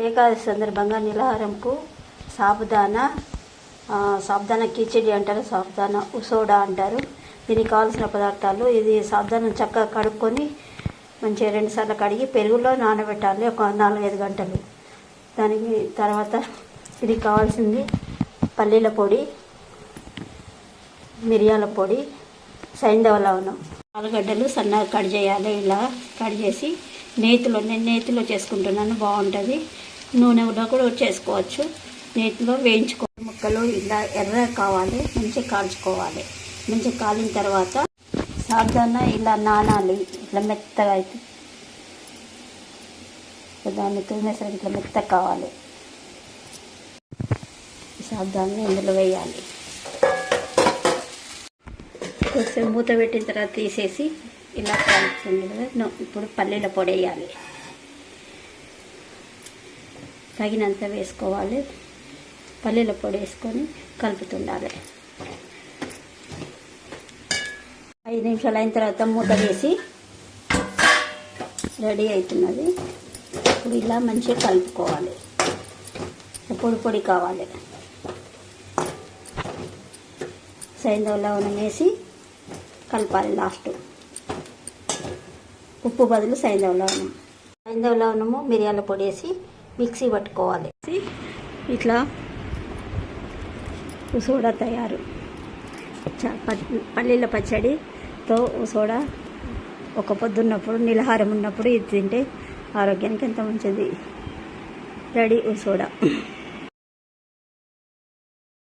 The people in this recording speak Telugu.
ఏకాదశి సందర్భంగా నిలహారంకు సాబుదానా కిచిడి అంటారు, సాబుదానా ఉసోడా అంటారు. దీనికి కావాల్సిన పదార్థాలు: ఇది సాబుదానా చక్కగా కడుక్కొని మంచిగా 2 సార్లు కడిగి పెరుగులో నానబెట్టాలి ఒక 4-5 గంటలు. దానికి తర్వాత ఇది కావాల్సింది పల్లీల పొడి, మిరియాల పొడి, సైంధవ లవణం. ఆలుగడ్డలు సన్నగా కట్ చేయాలి. ఇలా కట్ చేసి నేను నేతిలో చేసుకుంటున్నాను, బాగుంటుంది. నూనెలో కూడా చేసుకోవచ్చు. నేతిలో వేయించుకోవాలి. ముక్కలు ఇలా ఎర్రగా కావాలి, మంచిగా కాల్చుకోవాలి. మంచిగా కాలిన తర్వాత సాబుదానా ఇలా నానాలి. ఇట్లా మెత్తగా అయితే దాన్ని తురిమేసరికి ఇట్లా మెత్తగా కావాలి. సాబుదానా ఇందులో వేయాలి. కొంచెం మూత పెట్టిన తర్వాత తీసేసి ఇలా కలుపుతుంది కదా. ఇప్పుడు పల్లీల పొడి వేయాలి, తగినంత వేసుకోవాలి. పల్లీల పొడి వేసుకొని కలుపుతుండాలి. 5 నిమిషాలు అయిన తర్వాత మూత వేసి రెడీ అవుతున్నది. ఇప్పుడు ఇలా మంచిగా కలుపుకోవాలి. పొడి కావాలి. సైంధవ లవణం వేసి కలపాలి. లాస్ట్ ఉప్పు బదులు సైంధవ లవణము మిరియాల పొడి వేసి మిక్సీ పట్టుకోవాలి. ఇట్లా ఉసోడా తయారు. పల్లీల పచ్చడితో ఉసోడా ఒక పొద్దున్నప్పుడు నిలహారం ఉన్నప్పుడు ఇది తింటే ఆరోగ్యానికి ఎంత మంచిది. రెడీ ఉసోడా.